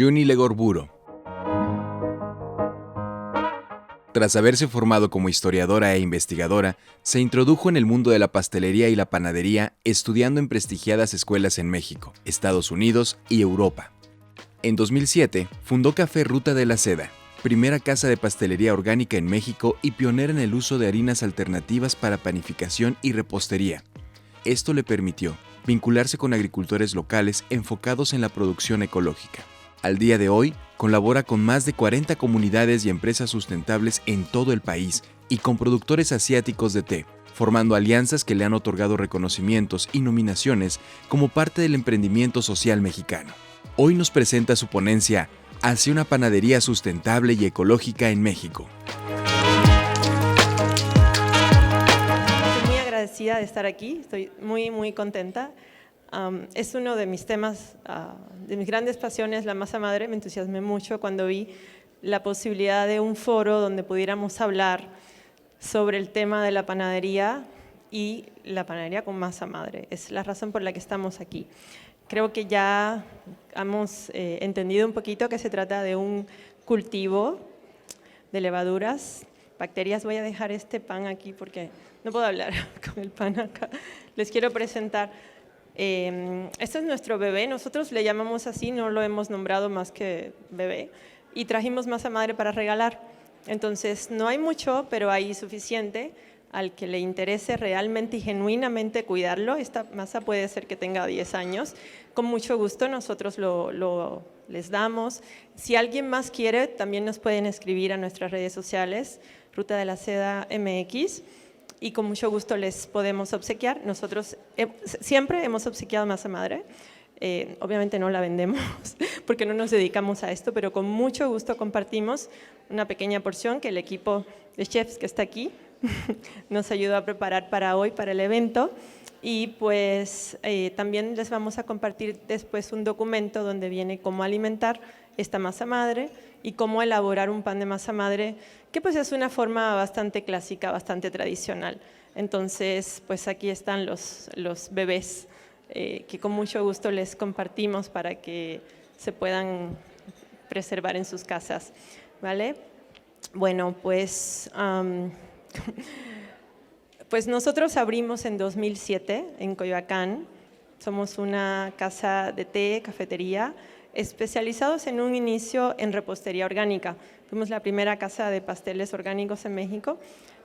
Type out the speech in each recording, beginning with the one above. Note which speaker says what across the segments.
Speaker 1: Juni Legorburo. Tras haberse formado como historiadora e investigadora, se introdujo en el mundo de la pastelería y la panadería estudiando en prestigiadas escuelas en México, Estados Unidos y Europa. En 2007, fundó Café Ruta de la Seda, primera casa de pastelería orgánica en México y pionera en el uso de harinas alternativas para panificación y repostería. Esto le permitió vincularse con agricultores locales enfocados en la producción ecológica. Al día de hoy, colabora con más de 40 comunidades y empresas sustentables en todo el país y con productores asiáticos de té, formando alianzas que le han otorgado reconocimientos y nominaciones como parte del emprendimiento social mexicano. Hoy nos presenta su ponencia hacia una panadería sustentable y ecológica en México.
Speaker 2: Estoy muy agradecida de estar aquí, estoy muy contenta. Es uno de mis temas, de mis grandes pasiones, la masa madre. Me entusiasmé mucho cuando vi la posibilidad de un foro donde pudiéramos hablar sobre el tema de la panadería y la panadería con masa madre. Es la razón por la que estamos aquí. Creo que ya hemos entendido un poquito que se trata de un cultivo de levaduras, bacterias. Voy a dejar este pan aquí porque no puedo hablar con el pan acá. Les quiero presentar. Este es nuestro bebé, nosotros le llamamos así, no lo hemos nombrado más que bebé, y trajimos masa madre para regalar. Entonces no hay mucho, pero hay suficiente. Al que le interese realmente y genuinamente cuidarlo, esta masa puede ser que tenga 10 años. Con mucho gusto nosotros les damos. Si alguien más quiere, también nos pueden escribir a nuestras redes sociales, Ruta de la Seda MX, y con mucho gusto les podemos obsequiar. Nosotros siempre hemos obsequiado masa madre. Obviamente no la vendemos porque no nos dedicamos a esto, pero con mucho gusto compartimos una pequeña porción que el equipo de chefs que está aquí nos ayudó a preparar para hoy, para el evento. Y pues también les vamos a compartir después un documento donde viene cómo alimentar esta masa madre y cómo elaborar un pan de masa madre, que pues es una forma bastante clásica, bastante tradicional. Entonces, pues aquí están los bebés que con mucho gusto les compartimos para que se puedan preservar en sus casas, ¿vale? Bueno, pues nosotros abrimos en 2007 en Coyoacán. Somos una casa de té, cafetería, especializados en un inicio en repostería orgánica. Fuimos la primera casa de pasteles orgánicos en México.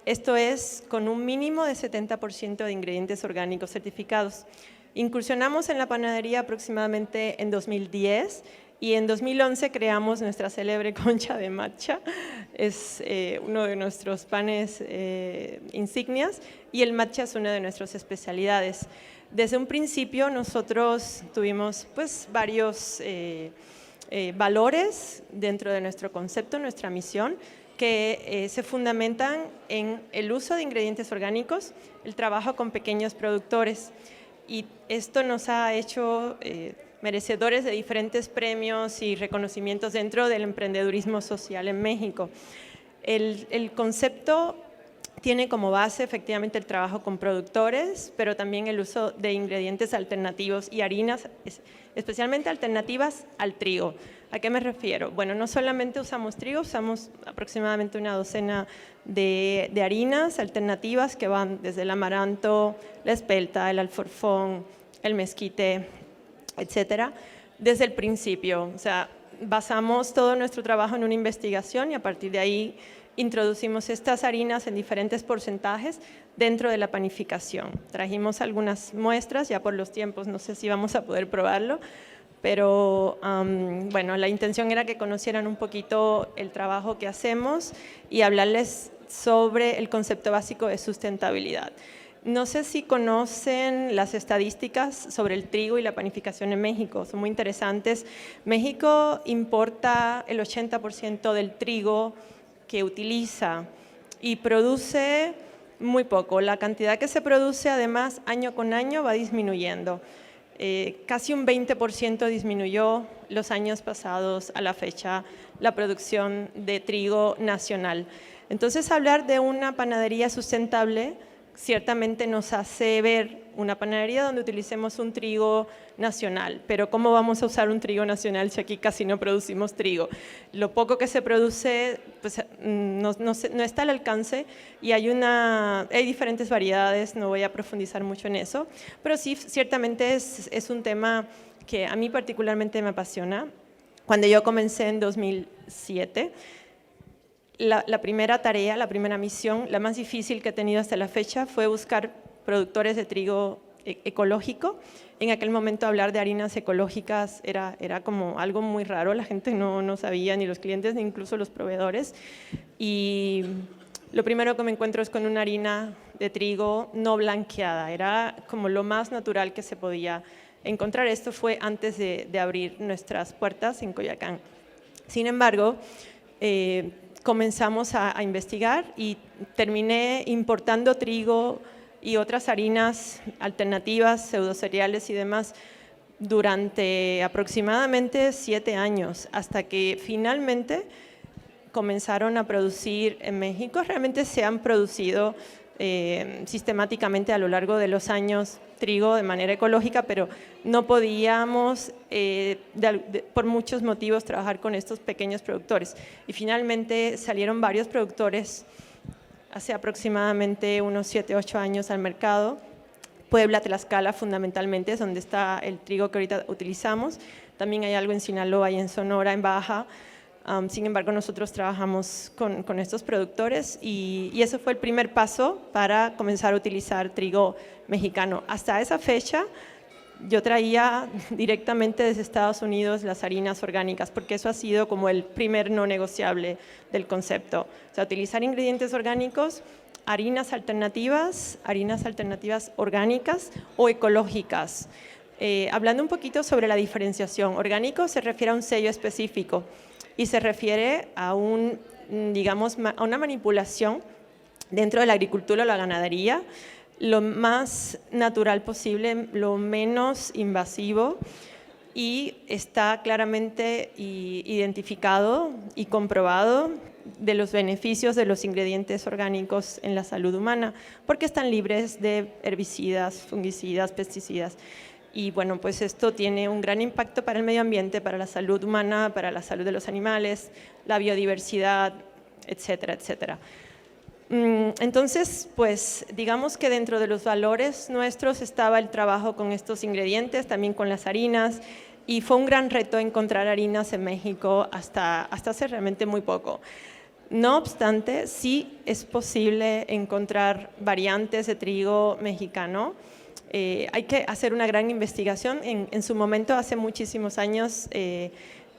Speaker 2: Esto es con un mínimo de 70% de ingredientes orgánicos certificados. Incursionamos en la panadería aproximadamente en 2010 y en 2011 creamos nuestra célebre concha de matcha. Es uno de nuestros panes insignias y el matcha es una de nuestras especialidades. Desde un principio nosotros tuvimos pues varios valores dentro de nuestro concepto, nuestra misión, que se fundamentan en el uso de ingredientes orgánicos, el trabajo con pequeños productores, y esto nos ha hecho merecedores de diferentes premios y reconocimientos dentro del emprendedurismo social en México. El concepto tiene como base efectivamente el trabajo con productores, pero también el uso de ingredientes alternativos y harinas, especialmente alternativas al trigo. ¿A qué me refiero? Bueno, no solamente usamos trigo, usamos aproximadamente una docena de harinas alternativas que van desde el amaranto, la espelta, el alforfón, el mezquite, etcétera, desde el principio. O sea, basamos todo nuestro trabajo en una investigación y a partir de ahí introducimos estas harinas en diferentes porcentajes dentro de la panificación. Trajimos algunas muestras, ya por los tiempos no sé si vamos a poder probarlo, pero bueno, la intención era que conocieran un poquito el trabajo que hacemos y hablarles sobre el concepto básico de sustentabilidad. No sé si conocen las estadísticas sobre el trigo y la panificación en México, son muy interesantes. México importa el 80% del trigo que utiliza y produce muy poco. La cantidad que se produce además año con año va disminuyendo. Casi un 20% disminuyó los años pasados a la fecha la producción de trigo nacional. Entonces hablar de una panadería sustentable ciertamente nos hace ver una panadería donde utilicemos un trigo nacional, pero ¿cómo vamos a usar un trigo nacional si aquí casi no producimos trigo? Lo poco que se produce pues, no está al alcance y hay diferentes variedades, no voy a profundizar mucho en eso, pero sí, ciertamente es un tema que a mí particularmente me apasiona. Cuando yo comencé en 2007, la primera tarea, la primera misión, la más difícil que he tenido hasta la fecha fue buscar productores de trigo ecológico. En aquel momento hablar de harinas ecológicas era como algo muy raro, la gente no sabía, ni los clientes, ni incluso los proveedores. Y lo primero que me encuentro es con una harina de trigo no blanqueada, era como lo más natural que se podía encontrar. Esto fue antes de abrir nuestras puertas en Coyoacán. Sin embargo, comenzamos a investigar y terminé importando trigo y otras harinas alternativas, pseudocereales y demás durante aproximadamente 7 años, hasta que finalmente comenzaron a producir en México. Realmente se han producido sistemáticamente a lo largo de los años trigo de manera ecológica, pero no podíamos por muchos motivos trabajar con estos pequeños productores. Y finalmente salieron varios productores hace aproximadamente unos 7, 8 años al mercado. Puebla, Tlaxcala fundamentalmente es donde está el trigo que ahorita utilizamos. También hay algo en Sinaloa y en Sonora, en Baja. Sin embargo, nosotros trabajamos con estos productores y ese fue el primer paso para comenzar a utilizar trigo mexicano. Hasta esa fecha, yo traía directamente desde Estados Unidos las harinas orgánicas, porque eso ha sido como el primer no negociable del concepto. O sea, utilizar ingredientes orgánicos, harinas alternativas orgánicas o ecológicas. Hablando un poquito sobre la diferenciación, orgánico se refiere a un sello específico y se refiere a a una manipulación dentro de la agricultura o la ganadería, lo más natural posible, lo menos invasivo, y está claramente identificado y comprobado de los beneficios de los ingredientes orgánicos en la salud humana, porque están libres de herbicidas, fungicidas, pesticidas. Y bueno, pues esto tiene un gran impacto para el medio ambiente, para la salud humana, para la salud de los animales, la biodiversidad, etcétera, etcétera. Entonces, pues digamos que dentro de los valores nuestros estaba el trabajo con estos ingredientes, también con las harinas, y fue un gran reto encontrar harinas en México hasta hace realmente muy poco. No obstante, sí es posible encontrar variantes de trigo mexicano. Hay que hacer una gran investigación. En su momento, hace muchísimos años,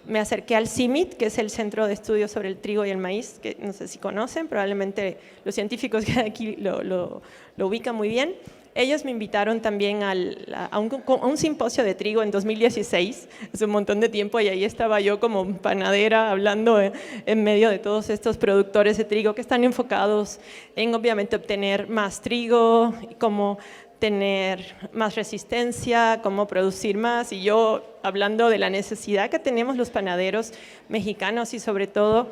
Speaker 2: me acerqué al CIMIT, que es el Centro de Estudios sobre el Trigo y el Maíz, que no sé si conocen, probablemente los científicos que aquí lo ubican muy bien. Ellos me invitaron también a un simposio de trigo en 2016, hace un montón de tiempo, y ahí estaba yo como panadera hablando en medio de todos estos productores de trigo que están enfocados en obviamente obtener más trigo, cómo tener más resistencia, cómo producir más, y yo hablando de la necesidad que tenemos los panaderos mexicanos y sobre todo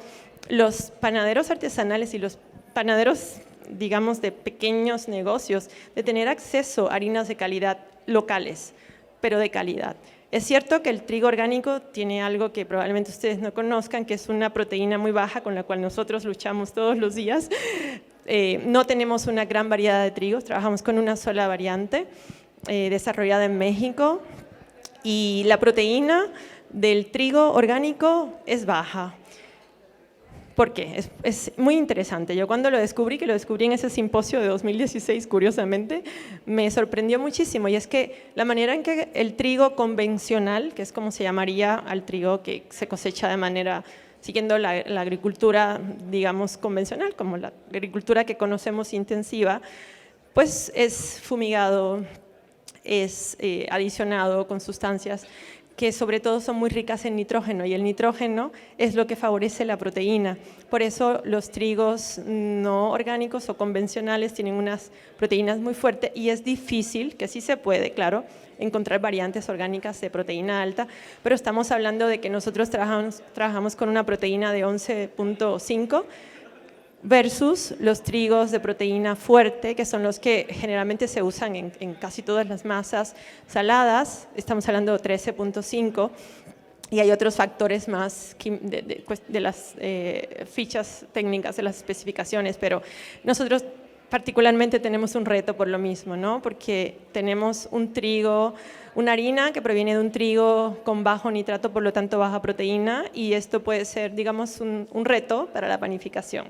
Speaker 2: los panaderos artesanales y los panaderos, digamos, de pequeños negocios, de tener acceso a harinas de calidad locales, pero de calidad. Es cierto que el trigo orgánico tiene algo que probablemente ustedes no conozcan, que es una proteína muy baja con la cual nosotros luchamos todos los días. No tenemos una gran variedad de trigos, trabajamos con una sola variante desarrollada en México, y la proteína del trigo orgánico es baja. ¿Por qué? Es muy interesante. Yo cuando lo descubrí en ese simposio de 2016, curiosamente, me sorprendió muchísimo, y es que la manera en que el trigo convencional, que es como se llamaría al trigo que se cosecha de manera siguiendo la agricultura, digamos, convencional, como la agricultura que conocemos intensiva, pues es fumigado, es adicionado con sustancias que sobre todo son muy ricas en nitrógeno, y el nitrógeno es lo que favorece la proteína. Por eso los trigos no orgánicos o convencionales tienen unas proteínas muy fuertes, y es difícil, que sí se puede, claro, encontrar variantes orgánicas de proteína alta, pero estamos hablando de que nosotros trabajamos con una proteína de 11.5, versus los trigos de proteína fuerte, que son los que generalmente se usan en casi todas las masas saladas. Estamos hablando de 13.5, y hay otros factores más de las fichas técnicas, de las especificaciones, pero nosotros particularmente tenemos un reto por lo mismo, ¿no? Porque tenemos un trigo, una harina que proviene de un trigo con bajo nitrato, por lo tanto baja proteína, y esto puede ser, digamos, un reto para la panificación.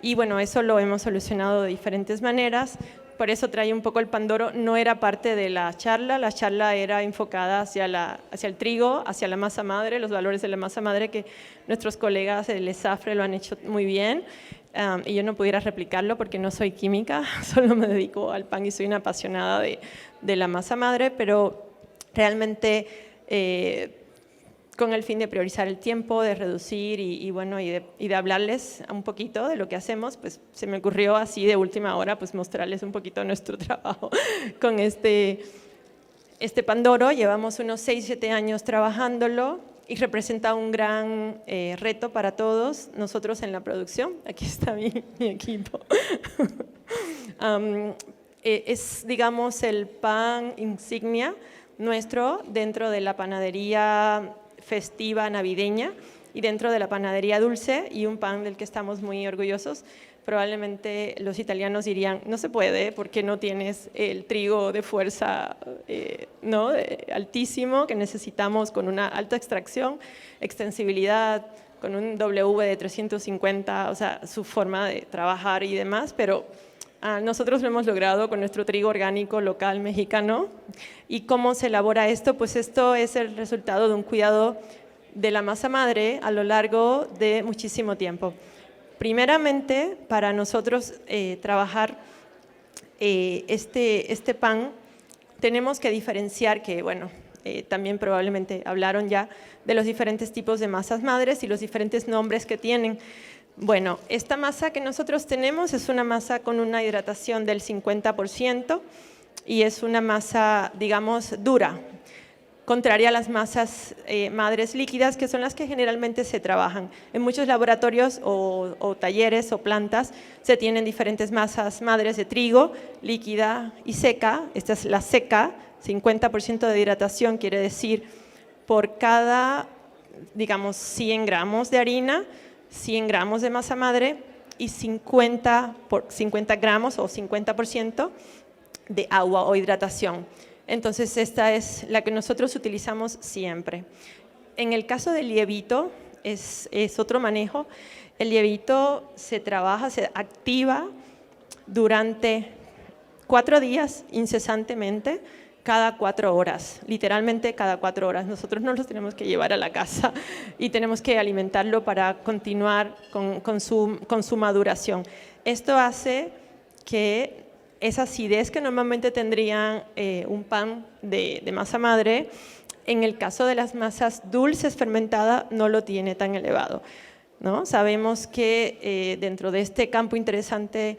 Speaker 2: Y bueno, eso lo hemos solucionado de diferentes maneras. Por eso trae un poco el Pandoro. No era parte de la charla era enfocada hacia el trigo, hacia la masa madre, los valores de la masa madre, que nuestros colegas del ESAFRE lo han hecho muy bien. Y yo no pudiera replicarlo porque no soy química, solo me dedico al pan y soy una apasionada de la masa madre, pero realmente con el fin de priorizar el tiempo, de reducir y de hablarles un poquito de lo que hacemos, pues se me ocurrió así de última hora pues mostrarles un poquito nuestro trabajo con este Pandoro. Llevamos unos 6-7 años trabajándolo y representa un gran reto para todos nosotros en la producción. Aquí está mi equipo. Es, digamos, el pan insignia nuestro dentro de la panadería festiva navideña y dentro de la panadería dulce, y un pan del que estamos muy orgullosos. Probablemente los italianos dirían, no se puede porque no tienes el trigo de fuerza altísimo que necesitamos, con una alta extracción, extensibilidad, con un W de 350, o sea, su forma de trabajar y demás, pero nosotros lo hemos logrado con nuestro trigo orgánico local mexicano. ¿Y cómo se elabora esto? Pues esto es el resultado de un cuidado de la masa madre a lo largo de muchísimo tiempo. Primeramente, para nosotros trabajar este pan, tenemos que diferenciar que, bueno, también probablemente hablaron ya de los diferentes tipos de masas madres y los diferentes nombres que tienen. Bueno, esta masa que nosotros tenemos es una masa con una hidratación del 50% y es una masa, digamos, dura, contraria a las masas madres líquidas, que son las que generalmente se trabajan. En muchos laboratorios o talleres o plantas se tienen diferentes masas madres de trigo, líquida y seca. Esta es la seca, 50% de hidratación, quiere decir por cada, digamos, 100 gramos de harina, 100 gramos de masa madre y 50 gramos o 50% de agua o hidratación. Entonces, esta es la que nosotros utilizamos siempre. En el caso del lievito, es otro manejo. El lievito se trabaja, se activa durante 4 días incesantemente, cada 4 horas, literalmente cada 4 horas. Nosotros no los tenemos que llevar a la casa y tenemos que alimentarlo para continuar con su maduración. Esto hace que esa acidez que normalmente tendría un pan de masa madre, en el caso de las masas dulces fermentadas no lo tiene tan elevado, ¿no? Sabemos que dentro de este campo interesante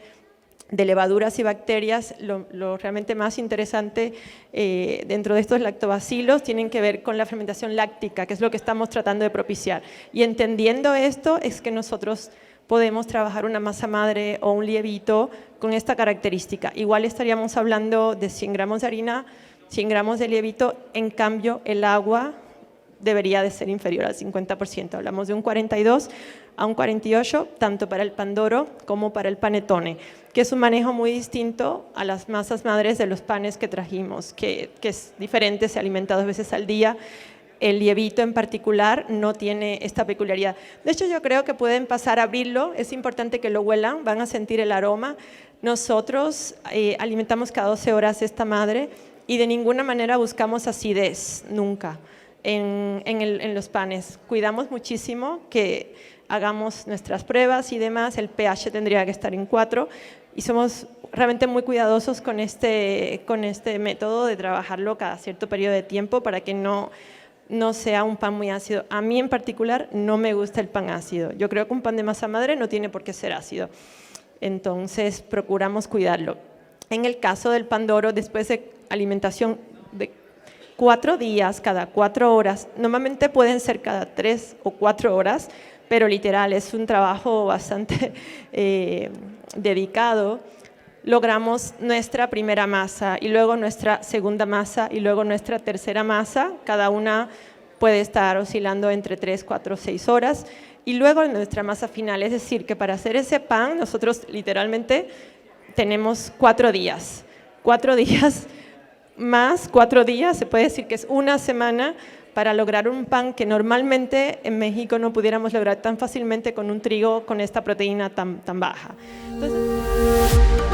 Speaker 2: de levaduras y bacterias, lo realmente más interesante dentro de estos lactobacilos tienen que ver con la fermentación láctica, que es lo que estamos tratando de propiciar. Y entendiendo esto es que nosotros podemos trabajar una masa madre o un lievito con esta característica. Igual estaríamos hablando de 100 gramos de harina, 100 gramos de lievito, en cambio el agua debería de ser inferior al 50%. Hablamos de un 42 a un 48, tanto para el Pandoro como para el panettone, que es un manejo muy distinto a las masas madres de los panes que trajimos, que es diferente, se alimenta 2 veces al día. El lievito en particular no tiene esta peculiaridad. De hecho, yo creo que pueden pasar a abrirlo, es importante que lo huelan, van a sentir el aroma. Nosotros alimentamos cada 12 horas esta madre y de ninguna manera buscamos acidez, nunca, en los panes. Cuidamos muchísimo que hagamos nuestras pruebas y demás, el pH tendría que estar en 4 y somos realmente muy cuidadosos con este método de trabajarlo cada cierto periodo de tiempo para que no sea un pan muy ácido. A mí en particular no me gusta el pan ácido. Yo creo que un pan de masa madre no tiene por qué ser ácido. Entonces procuramos cuidarlo. En el caso del Pandoro, después de alimentación de 4 días, cada 4 horas, normalmente pueden ser cada 3 o 4 horas, pero literal, es un trabajo bastante dedicado. Logramos nuestra primera masa y luego nuestra segunda masa y luego nuestra tercera masa. Cada una puede estar oscilando entre 3, 4, 6 horas. Y luego nuestra masa final, es decir, que para hacer ese pan nosotros literalmente tenemos 4 días. 4 días más 4 días, se puede decir que es una semana para lograr un pan que normalmente en México no pudiéramos lograr tan fácilmente con un trigo con esta proteína tan baja. Entonces,